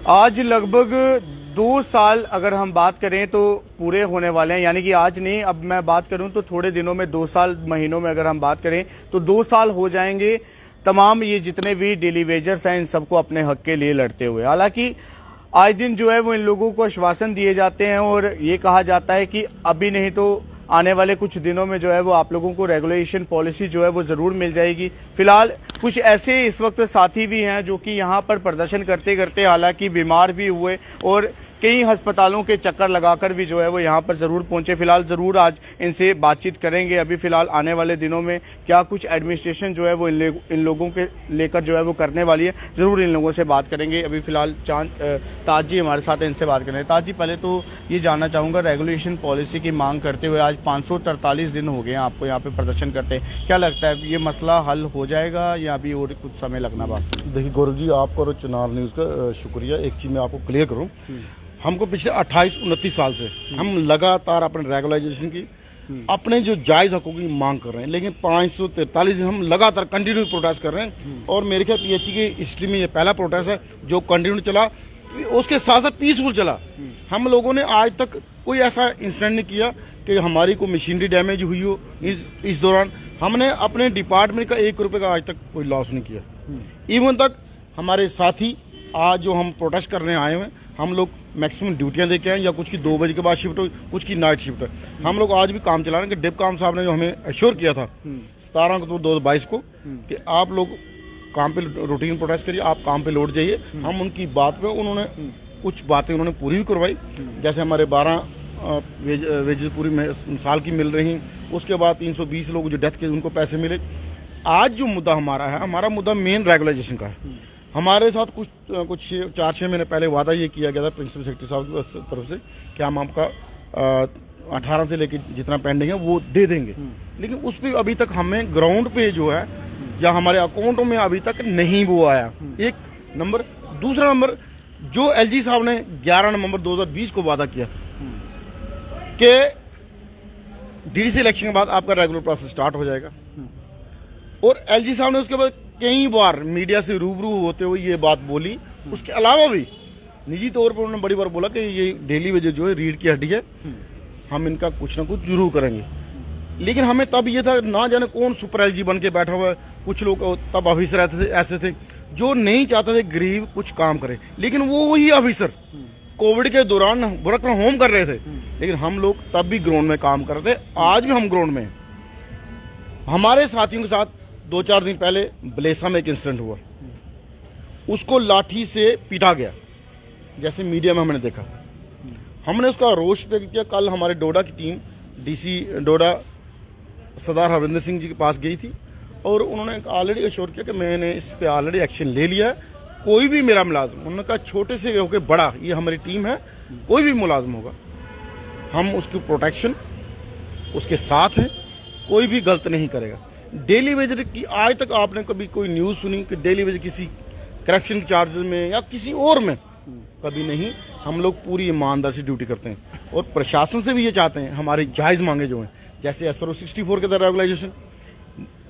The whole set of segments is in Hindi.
आज लगभग 2 साल अगर हम बात करें तो पूरे होने वाले हैं, यानी कि आज नहीं, अब मैं बात करूं तो थोड़े दिनों में 2 साल महीनों में अगर हम बात करें तो 2 साल हो जाएंगे तमाम ये जितने भी डेली वेजर्स हैं इन सबको अपने हक के लिए लड़ते हुए। हालांकि आए दिन जो है वो इन लोगों को आश्वासन दिए जाते हैं और ये कहा जाता है कि अभी नहीं तो आने वाले कुछ दिनों में जो है वो आप लोगों को रेगुलेशन पॉलिसी जो है वो ज़रूर मिल जाएगी। फिलहाल कुछ ऐसे इस वक्त साथी भी हैं जो कि यहाँ पर प्रदर्शन करते करते हालांकि बीमार भी हुए और कई अस्पतालों के चक्कर लगाकर भी जो है वो यहाँ पर ज़रूर पहुँचे। फिलहाल ज़रूर आज इनसे बातचीत करेंगे। अभी फ़िलहाल आने वाले दिनों में क्या कुछ एडमिनिस्ट्रेशन जो है वो इन लोगों के लेकर जो है वो करने वाली है, ज़रूर इन लोगों से बात करेंगे। अभी फ़िलहाल ताज जी हमारे साथ हैं, इनसे बात करेंगे। ताज जी, पहले तो ये जानना चाहूँगा, रेगुलेशन पॉलिसी की मांग करते हुए आज 543 दिन हो गए हैं आपको यहाँ पर प्रदर्शन करते, क्या लगता है ये मसला हल हो जाएगा या अभी और कुछ समय लगना बाकी? देखिए गौरव जी, आपका और चुनाव न्यूज़ का शुक्रिया। एक चीज़ मैं आपको क्लियर करूँ, हमको पिछले 28-29 साल से हम लगातार अपने रेगुलाइजेशन की अपने जो जायज हकों की मांग कर रहे हैं, लेकिन 543 हम लगातार कंटिन्यू प्रोटेस्ट कर रहे हैं। और मेरे ख्याल पीएचई की हिस्ट्री में ये पहला प्रोटेस्ट है जो कंटिन्यू चला, उसके साथ साथ पीसफुल चला। हम लोगों ने आज तक कोई ऐसा इंसिडेंट नहीं किया कि हमारी कोई मशीनरी डैमेज हुई हो। इस दौरान हमने अपने डिपार्टमेंट का 1 रुपये का आज तक कोई लॉस नहीं किया। इवन तक हमारे साथी आज जो हम प्रोटेस्ट करने आए हुए हैं, हम लोग मैक्सिमम ड्यूटियां देके आए, या कुछ की 2 बजे के बाद शिफ्ट हो, कुछ की नाइट शिफ्ट है। हम लोग आज भी काम चला रहे हैं कि डिप काम साहब ने जो हमें एश्योर किया था 17 अक्टूबर 2022 को कि आप लोग काम पे रूटीन प्रोटेस्ट करिए, आप काम पे लौट जाइए। हम उनकी बात पे उन्होंने कुछ बातें उन्होंने पूरी भी करवाई, जैसे हमारे 12 वेजेस पूरी साल की मिल रही, उसके बाद 320 लोग जो डेथ के उनको पैसे मिले। आज जो मुद्दा हमारा है, हमारा मुद्दा मेन रेगुलाइजेशन का है। हमारे साथ कुछ 4-6 महीने पहले वादा ये किया गया था प्रिंसिपल सेक्रेटरी साहब की तरफ से कि हम आपका 18 से लेकर जितना पेंडिंग है वो दे देंगे, लेकिन उस पर अभी तक हमें ग्राउंड पे जो है या हमारे अकाउंटों में अभी तक नहीं वो आया। एक नंबर। दूसरा नंबर, जो एलजी साहब ने 11 नवंबर 2020 को वादा किया था कि डीडीसी इलेक्शन के बाद आपका रेगुलर प्रोसेस स्टार्ट हो जाएगा, और एलजी साहब ने उसके बाद कई बार मीडिया से रूबरू होते हुए ये बात बोली। उसके अलावा भी निजी तौर पर उन्होंने बड़ी बार बोला कि ये डेली वेजेस जो है रीढ़ की हड्डी है, हम इनका कुछ ना कुछ जरूर करेंगे। लेकिन हमें तब ये था, ना जाने कौन सुपर एलजी बन के बैठा हुआ है। कुछ लोग तब ऑफिसर ऐसे थे जो नहीं चाहते थे गरीब कुछ काम करे, लेकिन वो वही ऑफिसर कोविड के दौरान वर्क फ्रॉम होम कर रहे थे, लेकिन हम लोग तब भी ग्राउंड में काम कर रहे थे। आज भी हम ग्राउंड में हैं। हमारे साथियों के साथ 2-4 दिन पहले बलेसा में एक इंसिडेंट हुआ, उसको लाठी से पीटा गया, जैसे मीडिया में हमने देखा। हमने उसका रोष व्यक्त किया। कल हमारे डोडा की टीम डीसी डोडा सरदार हरविंदर सिंह जी के पास गई थी और उन्होंने ऑलरेडी एश्योर किया कि मैंने इस पे ऑलरेडी एक्शन ले लिया है। कोई भी मेरा मुलाजिम, उन्होंने कहा छोटे से होकर बड़ा, ये हमारी टीम है, कोई भी मुलाजिम होगा हम उसकी प्रोटेक्शन उसके साथ है, कोई भी गलत नहीं करेगा। डेली वेजर की आज तक आपने कभी कोई न्यूज़ सुनी कि डेली वेजर किसी करप्शन के चार्जेस में या किसी और में? कभी नहीं। हम लोग पूरी ईमानदारी से ड्यूटी करते हैं और प्रशासन से भी ये चाहते हैं हमारी जायज़ मांगे जो हैं, जैसे SRO 64 के तहत रेगुलाइजेशन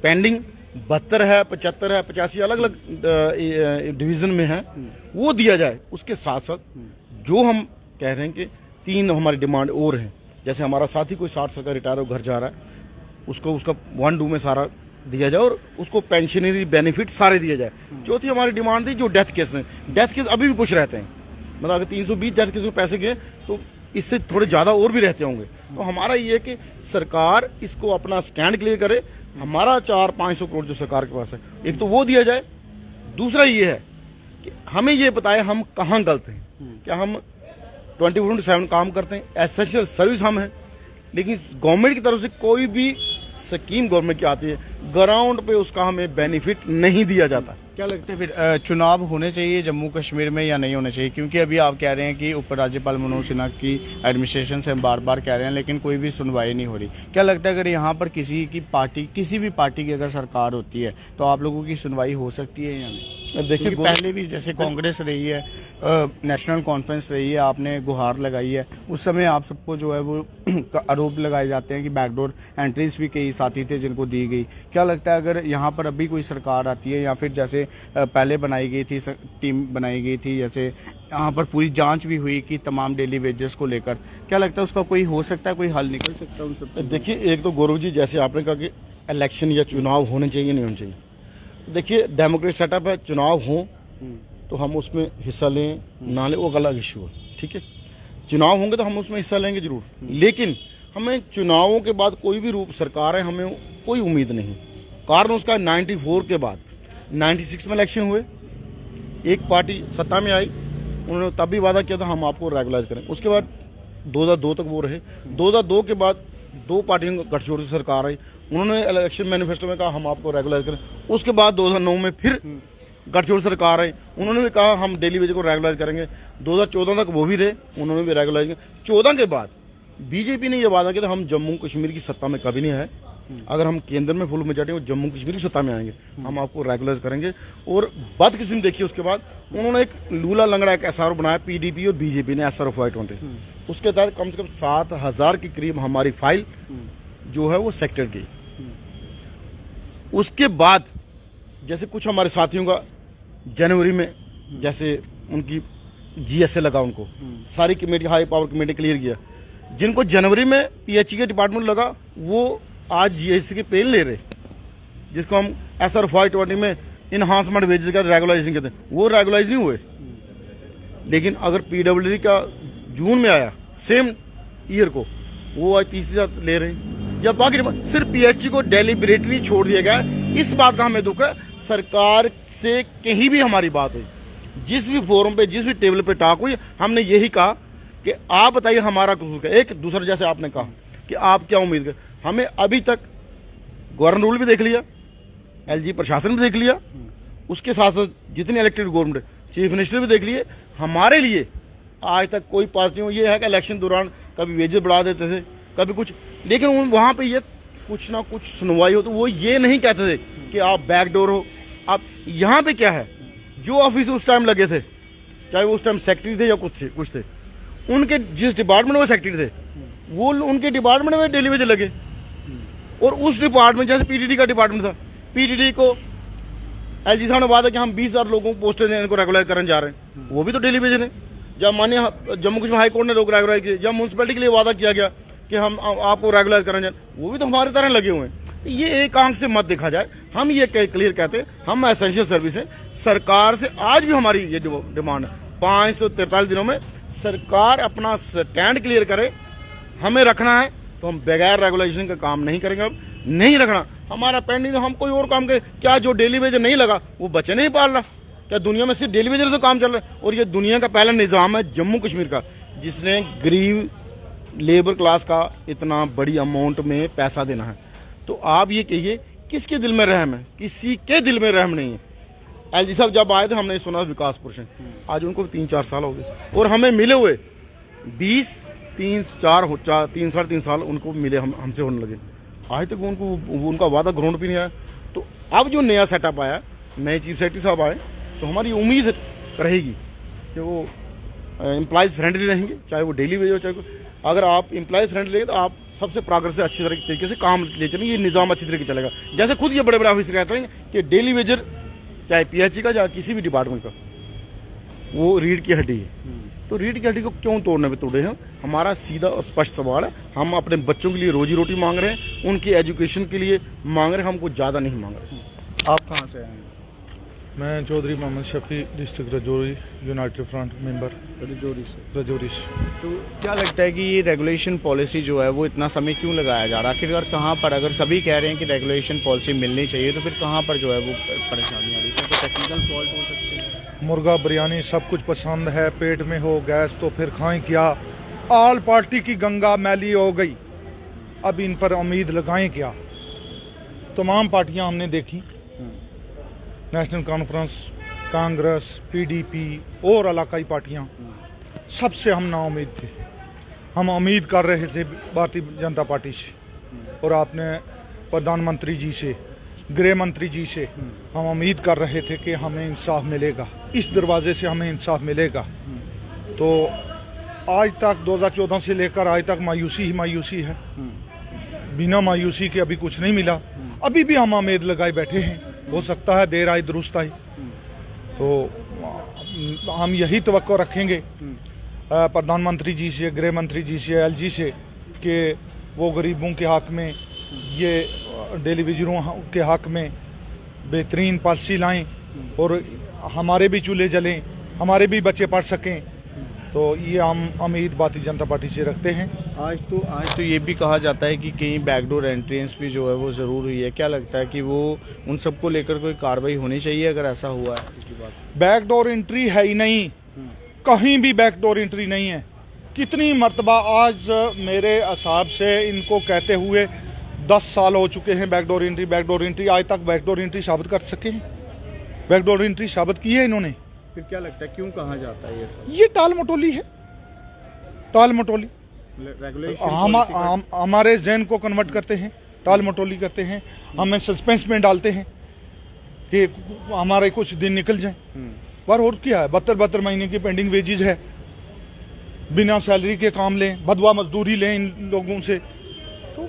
पेंडिंग 72 है, 75 है, 85 अलग अलग डिवीजन में है, वो दिया जाए। उसके साथ साथ जो हम कह रहे हैं कि 3 हमारी डिमांड और हैं, जैसे हमारा साथी कोई 60 साल का रिटायर हो घर जा रहा है, उसको उसका 1-2 में सारा दिया जाए और उसको पेंशनरी बेनिफिट सारे दिए जाए। चौथी हमारी डिमांड थी जो डेथ केस हैं, डेथ केस अभी भी कुछ रहते हैं, मतलब अगर 320 डेथ केस में पैसे गए तो इससे थोड़े ज़्यादा और भी रहते होंगे। तो हमारा ये है कि सरकार इसको अपना स्टैंड क्लियर करे। हमारा 400-500 करोड़ जो सरकार के पास है, एक तो वो दिया जाए। दूसरा ये है कि हमें ये बताए हम कहाँ गलत हैं। क्या हम 24/7 काम करते हैं, एसेंशियल सर्विस हम हैं, लेकिन गवर्नमेंट की तरफ से कोई भी स्कीम गवर्नमेंट की आती है, ग्राउंड पे उसका हमें बेनिफिट नहीं दिया जाता। क्या लगता है फिर चुनाव होने चाहिए जम्मू कश्मीर में या नहीं होने चाहिए? क्योंकि अभी आप कह रहे हैं कि उप राज्यपाल मनोज सिन्हा की एडमिनिस्ट्रेशन से हम बार बार कह रहे हैं, लेकिन कोई भी सुनवाई नहीं हो रही। क्या लगता है अगर यहाँ पर किसी भी पार्टी की अगर सरकार होती है तो आप लोगों की सुनवाई हो सकती है या नहीं? देखिए पहले भी जैसे कांग्रेस रही है, नेशनल कॉन्फ्रेंस रही है, आपने गुहार लगाई है, उस समय आप सबको जो है वो आरोप लगाए जाते हैं कि बैकडोर एंट्रीज भी कई साथी थे जिनको दी गई। क्या लगता है अगर यहाँ पर अभी कोई सरकार आती है या फिर जैसे पहले बनाई गई थी, टीम बनाई गई थी, जैसे यहाँ पर पूरी जांच भी हुई कि तमाम डेली वेजेस को लेकर, क्या लगता है उसका कोई हो सकता है, कोई हल निकल सकता है उन सब? देखिए, एक तो गौरव जी, जैसे आपने कहा कि इलेक्शन या चुनाव होने चाहिए नहीं होने चाहिए, देखिए डेमोक्रेटिक सेटअप है, चुनाव हो तो हम उसमें हिस्सा लें ना लें वो अलग इशू है, ठीक है। चुनाव होंगे तो हम उसमें हिस्सा लेंगे जरूर, लेकिन हमें चुनावों के बाद कोई भी रूप सरकार है हमें कोई उम्मीद नहीं। कारण उसका 94 के बाद 96 में इलेक्शन हुए, एक पार्टी सत्ता में आई, उन्होंने तब भी वादा किया था हम आपको रेगुलाइज करें, उसके बाद 2002 तक वो रहे। 2002 के बाद दो पार्टियों का गठजोड़ की सरकार आई, उन्होंने इलेक्शन मैनिफेस्टो में कहा हम आपको रेगुलाइज करें। उसके बाद 2009 में फिर गठजोड़ सरकार आई, उन्होंने भी कहा हम डेली वेज को रेगुलाइज करेंगे। 2014 तक वो भी रहे, उन्होंने भी रेगुलाइज किया। 14 के बाद बीजेपी ने यह वादा किया था हम जम्मू कश्मीर की सत्ता में कभी नहीं आए, अगर हम केंद्र में फुल मेजॉरिटी में जम्मू कश्मीर की सत्ता में आएंगे हम आपको रेगुलाइज करेंगे। और बदकिस्मती देखिए, उसके बाद उन्होंने एक लूला लंगड़ा एक एसआर बनाया, पीडीपी और बीजेपी ने SRO-520, उसके तहत कम से कम 7,000 के करीब हमारी फाइल जो है वो सेक्टर गई। उसके बाद जैसे कुछ हमारे साथियों का जनवरी में जैसे उनकी GSA लगा, उनको सारी committee, high power committee clear किया। जिनको जनवरी में PHE के डिपार्टमेंट लगा वो आज GSA के पेन ले रहे, जिसको हम SR-520 में इनहांसमेंट वेजेस का रेगुलाइजेशन कहते हैं, वो रेगुलाइज नहीं हुए। लेकिन अगर PWD का जून में आया सेम ईयर को, वो आज 30,000 ले रहे हैं। या बाकी सिर्फ PHE को डेलिबरेटली छोड़ दिया गया। इस बात का हमें दुख है, सरकार से कहीं भी हमारी बात हुई, जिस भी फोरम पे, जिस भी टेबल पे टॉक हुई, हमने यही कहा कि आप बताइए हमारा कसूर क्या। एक दूसरा जैसे आपने कहा कि आप क्या उम्मीद कर, हमें अभी तक गवर्नर रूल भी देख लिया, LG प्रशासन भी देख लिया, उसके साथ साथ जितनी इलेक्टेड गवर्नमेंट, चीफ मिनिस्टर भी देख लिए। हमारे लिए आज तक कोई पार्टियों, ये है कि इलेक्शन दौरान कभी वेजेस बढ़ा देते थे, कभी कुछ, लेकिन वहां पे ये कुछ ना कुछ सुनवाई हो तो वो ये नहीं कहते थे कि आप बैकडोर हो। अब यहाँ पे क्या है, जो ऑफिस उस टाइम लगे थे, चाहे वो उस टाइम सेक्रेटरी थे या कुछ थे, उनके जिस डिपार्टमेंट में सेक्रेटरी थे वो उनके डिपार्टमेंट में डेली वेज लगे। और उस डिपार्टमेंट, जैसे PDD का डिपार्टमेंट था, PDD को LG साहब ने वादा कि हम 20,000 लोगों को पोस्टर देने को रेगुलाइज करने जा रहे हैं, वो भी तो डेली वेज ने। जब माननीय जम्मू कश्मीर हाई कोर्ट ने लोग रेगुलाइज किए, जब म्यूनसिपैलिटी के लिए वादा किया गया कि हम आपको रेगुलाइज करने जाए, वो भी तो हमारे तरह लगे हुए हैं। तो ये एक आंख से मत देखा जाए। हम ये क्लियर कहते हैं हम एसेंशियल सर्विस है, सरकार से आज भी हमारी ये डिमांड है 543 दिनों में सरकार अपना स्टैंड क्लियर करे। हमें रखना है तो हम बगैर रेगुलेशन का काम नहीं करेंगे। अब नहीं रखना हमारा पेंडिंग, हम कोई और काम करें। क्या जो डेली वेज नहीं लगा वो बच्चे नहीं पाल रहा? क्या दुनिया में सिर्फ डेली वेजर से काम चल रहा है? और ये दुनिया का पहला निजाम है जम्मू कश्मीर का जिसने गरीब लेबर क्लास का इतना बड़ी अमाउंट में पैसा देना है। तो आप ये कहिए किसके दिल में रहम है? किसी के दिल में रहम नहीं है। LG साहब जब आए थे हमने सुना विकास पुरुष हैं, आज उनको 3-4 साल हो गए और हमें मिले हुए 3 साढ़े 3 साल उनको मिले, हमसे होने लगे। आज तक उनको उनका वादा ग्राउंड पे नहीं आया। तो अब जो नया सेटअप आया, नए चीफ सेक्रेटरी साहब आए, तो हमारी उम्मीद रहेगी कि वो एम्प्लॉयज फ्रेंडली रहेंगे, चाहे वो डेली वेज हो चाहे अगर आप एम्प्लॉयज फ्रेंडली रहेंगे तो आप सबसे प्रोग्रेस से अच्छी तरीके से काम ले चलेंगे, ये निज़ाम अच्छी तरीके चलेगा। जैसे खुद ये बड़े बड़े ऑफिसर कहते हैं कि डेली वेजर चाहे PHE का चाहे किसी भी डिपार्टमेंट का वो रीढ़ की हड्डी है। तो रीढ़ की हड्डी को क्यों तोड़ने पे तोड़े हैं? हमारा सीधा और स्पष्ट सवाल है। हम अपने बच्चों के लिए रोजी रोटी मांग रहे हैं, उनकी एजुकेशन के लिए मांग रहे हैं, हमको ज़्यादा नहीं मांग रहे। आप कहाँ से आए हैं? मैं Chaudhary Mohammad Shafi, district Rajouri, united front member, Rajouri से। तो क्या लगता है कि ये रेगुलेशन पॉलिसी जो है वो इतना समय क्यों लगाया जा रहा है? आखिरकार कहाँ पर, अगर सभी कह रहे हैं कि रेगुलेशन पॉलिसी मिलनी चाहिए, तो फिर कहाँ पर जो है वो परेशानी आ रही है? तो टेक्निकल फॉल्ट हो सकते हैं। मुर्गा बिरयानी सब कुछ पसंद है, पेट में हो गैस तो फिर खाएं क्या? ऑल पार्टी की गंगा मैली हो गई, अब इन पर उम्मीद लगाएं क्या? तमाम पार्टियां हमने देखी, नेशनल कॉन्फ्रेंस, कांग्रेस, PDP और इलाकाई पार्टियां, सबसे हम नाउम्मीद थे। हम उम्मीद कर रहे थे भारतीय जनता पार्टी से, और आपने प्रधानमंत्री जी से, गृह मंत्री जी से हम उम्मीद कर रहे थे कि हमें इंसाफ मिलेगा, इस दरवाजे से हमें इंसाफ मिलेगा। तो आज तक 2014 से लेकर आज तक मायूसी ही मायूसी है, बिना मायूसी के अभी कुछ नहीं मिला। अभी भी हम उम्मीद लगाए बैठे हैं, हो सकता है देर आई दुरुस्त आई। तो हम यही तवक्को रखेंगे प्रधानमंत्री जी से, गृह मंत्री जी से, एलजी से कि वो गरीबों के हक में, ये टेलीविजनों के हक में बेहतरीन पॉलिसी लाएं और हमारे भी चूल्हे जलें, हमारे भी बच्चे पढ़ सकें। तो ये हम उम्मीद भारतीय जनता पार्टी से रखते हैं। आज तो ये भी कहा जाता है कि कहीं बैकडोर एंट्रेंस भी जो है वो ज़रूर हुई है। क्या लगता है कि वो उन सबको लेकर कोई कार्रवाई होनी चाहिए अगर ऐसा हुआ है? इसकी बात बैकडोर एंट्री है ही नहीं, कहीं भी बैकडोर एंट्री नहीं है। कितनी मर्तबा आज मेरे हिसाब से इनको कहते हुए 10 साल हो चुके हैं बैकडोर एंट्री, आज तक बैकडोर एंट्री साबित कर सके हैं? बैकडोर एंट्री साबित की है इन्होंने? फिर क्या लगता है क्यों कहा जाता है ये सब? ये टाल मटोली है, टाल मटोली। हमारे जहन को कन्वर्ट करते हैं, टाल मटोली करते हैं, हमें सस्पेंस में डालते हैं कि हमारे कुछ दिन निकल जाएं। पर और क्या है, 72 महीने की पेंडिंग वेजेज है, बिना सैलरी के काम लें, बदवा मजदूरी लें इन लोगों से। तो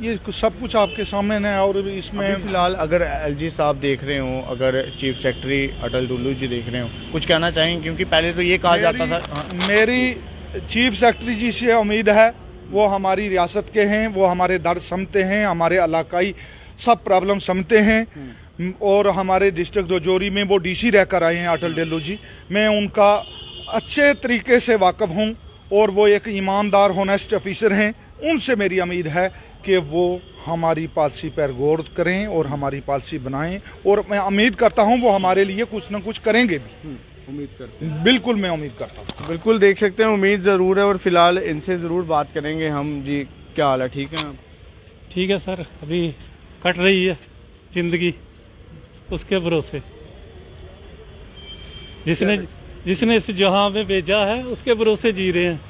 ये सब कुछ आपके सामने है। और इसमें फिलहाल अगर एलजी साहब देख रहे हो, अगर चीफ सेक्रेटरी अटल डुल्लू जी देख रहे हो, कुछ कहना चाहेंगे? क्योंकि पहले तो ये कहा जाता था। मेरी चीफ सेक्रेटरी जी से उम्मीद है, वो हमारी रियासत के हैं, वो हमारे दर्द समझते हैं, हमारे इलाकाई सब प्रॉब्लम समझते हैं। और हमारे डिस्ट्रिक्ट रजौरी में वो डीसी रहकर आए हैं अटल डुल्लू जी, मैं उनका अच्छे तरीके से वाकिफ हूँ और वो एक ईमानदार होनेस्ट ऑफिसर हैं। उनसे मेरी उम्मीद है कि वो हमारी पॉलिसी पर गौर करें और हमारी पॉलिसी बनाएं, और मैं उम्मीद करता हूं वो हमारे लिए कुछ न कुछ करेंगे भी। उम्मीद करते हैं, बिल्कुल मैं उम्मीद करता हूं। बिल्कुल देख सकते हैं, उम्मीद ज़रूर है। और फिलहाल इनसे ज़रूर बात करेंगे हम। जी क्या हाल है, ठीक है आप? ठीक है सर, अभी कट रही है जिंदगी उसके भरोसे। जिसने इस जहां में भेजा है उसके भरोसे जी रहे हैं।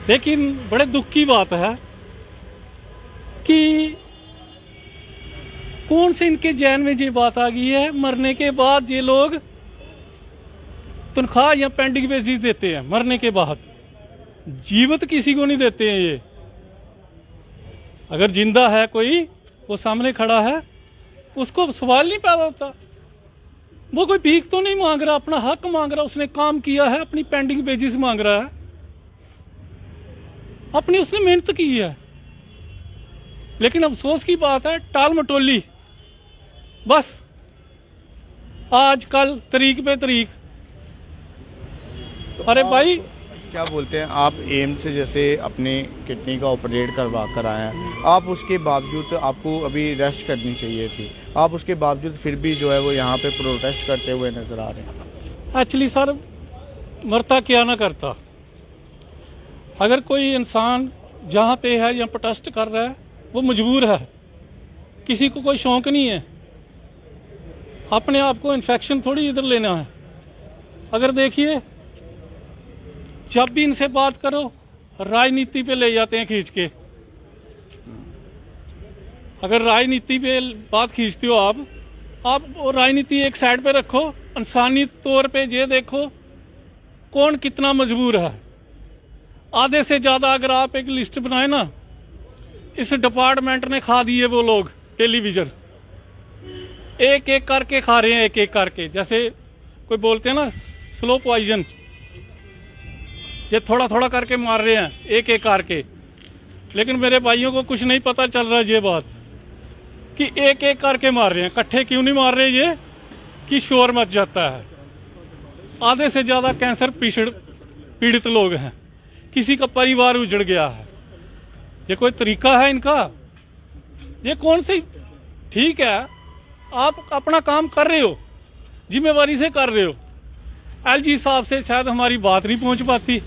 लेकिन बड़े दुख की बात है कि कौन से इनके जहन में ये बात आ गई है, मरने के बाद ये लोग तनख्वाह या पेंडिंग बेसिस देते हैं। मरने के बाद जीवित किसी को नहीं देते हैं ये। अगर जिंदा है कोई, वो सामने खड़ा है, उसको सवाल नहीं पैदा होता। वो कोई भीख तो नहीं मांग रहा, अपना हक मांग रहा। उसने काम किया है, अपनी पेंडिंग बेसिस मांग रहा है, अपनी उसने मेहनत की है। लेकिन अफसोस की बात है, टाल मटोली, बस आज कल तरीक पे तरीक। अरे भाई, क्या बोलते हैं आप, एम से जैसे अपनी किडनी का ऑपरेट करवा कर आए हैं, आप उसके बावजूद आपको अभी रेस्ट करनी चाहिए थी, आप उसके बावजूद फिर भी जो है वो यहाँ पे प्रोटेस्ट करते हुए नजर आ रहे हैं। एक्चुअली सर, मरता क्या ना करता। अगर कोई इंसान जहाँ पे है या प्रोटेस्ट कर रहा है, वो मजबूर है। किसी को कोई शौक नहीं है, अपने आप को इन्फेक्शन थोड़ी इधर लेना है। अगर देखिए, जब भी इनसे बात करो राजनीति पे ले जाते हैं खींच के। अगर राजनीति पे बात खींचते हो आप वो राजनीति एक साइड पे रखो, इंसानी तौर पे ये देखो कौन कितना मजबूर है। आधे से ज्यादा अगर आप एक लिस्ट बनाए ना, इस डिपार्टमेंट ने खा दिए वो लोग टेलीविजन, एक एक करके खा रहे हैं, एक एक करके। जैसे कोई बोलते हैं ना स्लो पॉइजन, ये थोड़ा थोड़ा करके मार रहे हैं, एक एक करके। लेकिन मेरे भाइयों को कुछ नहीं पता चल रहा ये बात कि एक एक करके मार रहे हैं। इकट्ठे क्यों नहीं मार रहे ये कि शोर मच जाता है। आधे से ज्यादा कैंसर पीड़ित लोग हैं, किसी का परिवार उजड़ गया है। ये कोई तरीका है इनका? ये कौन सी? ठीक है, आप अपना काम कर रहे हो, जिम्मेवारी से कर रहे हो। एलजी साहब से शायद हमारी बात नहीं पहुंच पाती।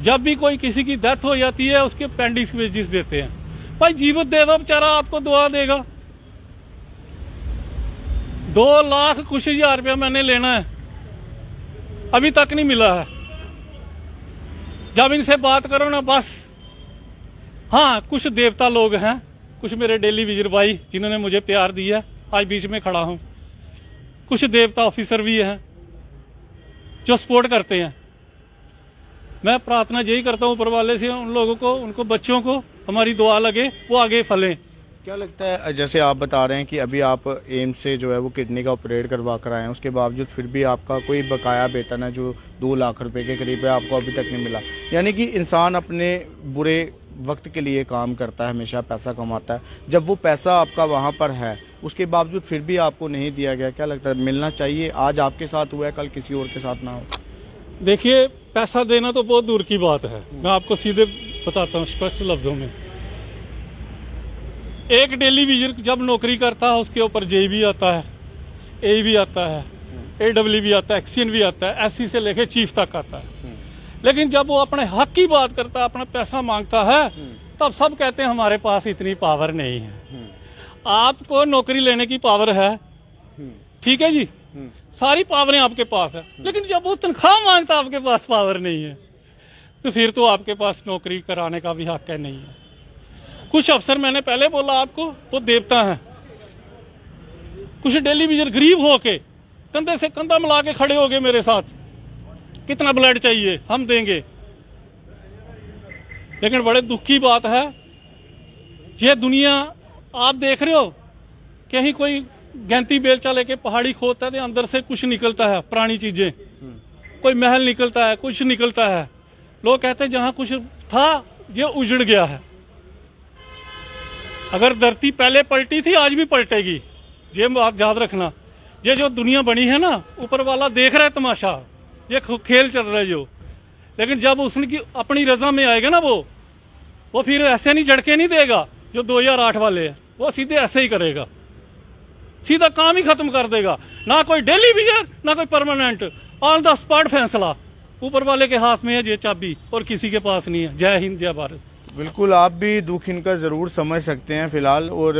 जब भी कोई किसी की डेथ हो जाती है, उसके पेंडिंग वेजेस देते हैं। भाई जीवित दे दो, बेचारा आपको दुआ देगा। 2 लाख कुछ हजार रुपया मैंने लेना है, अभी तक नहीं मिला है। जब इनसे बात करो ना, बस हाँ, कुछ देवता लोग हैं, कुछ मेरे डेली विजिट भाई जिन्होंने मुझे प्यार दिया, आज बीच में खड़ा हूं। कुछ देवता ऑफिसर भी हैं जो सपोर्ट करते हैं। मैं प्रार्थना यही करता हूं ऊपर वाले से, उन लोगों को, उनको बच्चों को हमारी दुआ लगे, वो आगे फलें। क्या लगता है, जैसे आप बता रहे हैं कि अभी आप एम्स से जो है वो किडनी का ऑपरेट करवा कर आए हैं, उसके बावजूद फिर भी आपका कोई बकाया वेतन है जो 2 लाख रुपए के करीब है, आपको अभी तक नहीं मिला। यानी कि इंसान अपने बुरे वक्त के लिए काम करता है, हमेशा पैसा कमाता है, जब वो पैसा आपका वहाँ पर है उसके बावजूद फिर भी आपको नहीं दिया गया, क्या लगता है मिलना चाहिए? आज आपके साथ हुआ है, कल किसी और के साथ ना हो। देखिए, पैसा देना तो बहुत दूर की बात है, मैं आपको सीधे बताता हूँ स्पष्ट लफ्जों में। एक डेली विजर जब नौकरी करता है उसके ऊपर जेई भी आता है, ए भी आता है, AW भी आता है, एक्सीएन भी आता है, SC से लेके चीफ तक आता है। लेकिन जब वो अपने हक की बात करता है, अपना पैसा मांगता है, तब सब कहते हैं हमारे पास इतनी पावर नहीं है। आपको नौकरी लेने की पावर है, ठीक है जी, सारी पावरें आपके पास है, लेकिन जब वो तनख्वाह मांगता आपके पास पावर नहीं है, तो फिर तो आपके पास नौकरी कराने का भी हक है नहीं है। कुछ अफसर, मैंने पहले बोला आपको, वो देवता हैं। कुछ डेली विजर गरीब होके कंधे से कंधा मिला के खड़े हो गए मेरे साथ, कितना ब्लड चाहिए हम देंगे। लेकिन बड़े दुख की बात है, ये दुनिया आप देख रहे हो, कहीं कोई गैंती बेलचा लेके पहाड़ी खोदता है तो अंदर से कुछ निकलता है, पुरानी चीजें, कोई महल निकलता है, कुछ निकलता है। लोग कहते हैं जहां कुछ था ये उजड़ गया है। अगर धरती पहले पलटी थी आज भी पलटेगी, ये बात याद रखना। ये जो दुनिया बनी है ना, ऊपर वाला देख रहा है तमाशा, ये खेल चल रहा है जो, लेकिन जब उसकी अपनी रजा में आएगा ना वो फिर ऐसे नहीं झटके नहीं देगा जो 2008 वाले हैं, वो सीधे ऐसे ही करेगा, सीधा काम ही खत्म कर देगा। ना कोई डेली विजर, ना कोई परमानेंट, ऑन द स्पॉट फैसला ऊपर वाले के हाथ में है ये चाबी, और किसी के पास नहीं है। जय हिंद, जय भारत। बिल्कुल, आप भी दुख इनका ज़रूर समझ सकते हैं फिलहाल। और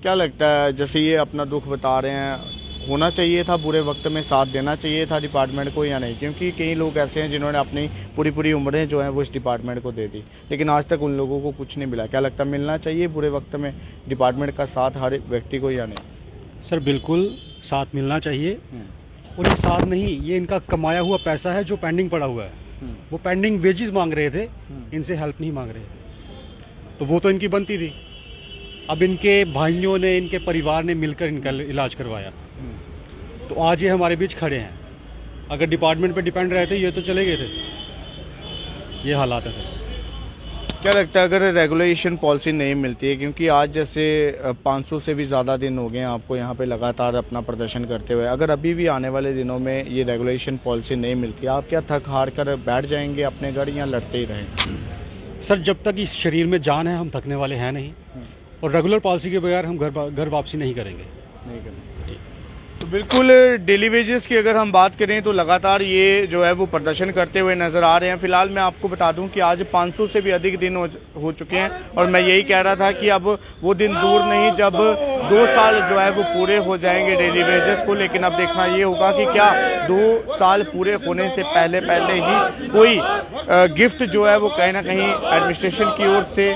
क्या लगता है, जैसे ये अपना दुख बता रहे हैं, होना चाहिए था बुरे वक्त में साथ देना चाहिए था डिपार्टमेंट को या नहीं? क्योंकि कई लोग ऐसे हैं जिन्होंने अपनी पूरी उम्रें जो हैं वो इस डिपार्टमेंट को दे दी, लेकिन आज तक उन लोगों को कुछ नहीं मिला। क्या लगता है, मिलना चाहिए बुरे वक्त में डिपार्टमेंट का साथ हर व्यक्ति को या नहीं? सर बिल्कुल साथ मिलना चाहिए, और ये साथ नहीं, ये इनका कमाया हुआ पैसा है जो पेंडिंग पड़ा हुआ है। वो पेंडिंग वेजेस मांग रहे थे, इनसे हेल्प नहीं मांग रहे थे, तो वो तो इनकी बनती थी। अब इनके भाइयों ने, इनके परिवार ने मिलकर इनका इलाज करवाया, तो आज ये हमारे बीच खड़े हैं। अगर डिपार्टमेंट पे डिपेंड रहते ये तो चले गए थे। ये हालात है सर। क्या लगता है, अगर रेगुलेशन पॉलिसी नहीं मिलती है, क्योंकि आज जैसे 500 से भी ज़्यादा दिन हो गए हैं आपको यहाँ पे लगातार अपना प्रदर्शन करते हुए, अगर अभी भी आने वाले दिनों में ये रेगुलेशन पॉलिसी नहीं मिलती, आप क्या थक हार कर बैठ जाएंगे अपने घर या लड़ते ही रहेंगे? सर जब तक इस शरीर में जान है हम थकने वाले हैं नहीं, और रेगुलर पॉलिसी के बगैर हम घर वापसी नहीं करेंगे। तो बिल्कुल, डेली वेजेस की अगर हम बात करें तो लगातार ये जो है वो प्रदर्शन करते हुए नजर आ रहे हैं। फिलहाल मैं आपको बता दूं कि आज 500 से भी अधिक दिन हो चुके हैं, और मैं यही कह रहा था कि अब वो दिन दूर नहीं जब 2 साल जो है वो पूरे हो जाएंगे डेली वेजेस को। लेकिन अब देखना ये होगा कि क्या 2 साल पूरे होने से पहले ही कोई गिफ्ट जो है वो कहीं ना कहीं एडमिनिस्ट्रेशन की ओर से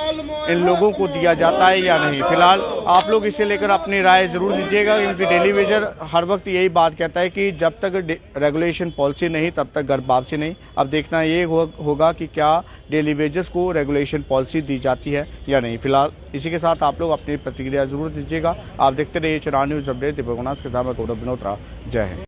इन लोगों को दिया जाता है या नहीं। फिलहाल आप लोग इसे लेकर अपनी राय जरूर दीजिएगा, क्योंकि डेली वेजर हर वक्त यही बात कहता है कि जब तक रेगुलेशन पॉलिसी नहीं तब तक घर वापसी नहीं। अब देखना ये होगा कि क्या डेली वेजेस को रेगुलेशन पॉलिसी दी जाती है या नहीं। फिलहाल इसी के साथ आप लोग अपनी प्रतिक्रिया जरूर दीजिएगा। आप देखते रहिए चुनाव न्यूज अपडेट, दीपक गुनास के साथ मैं गौरव बिनोत्रा। जय हिंद।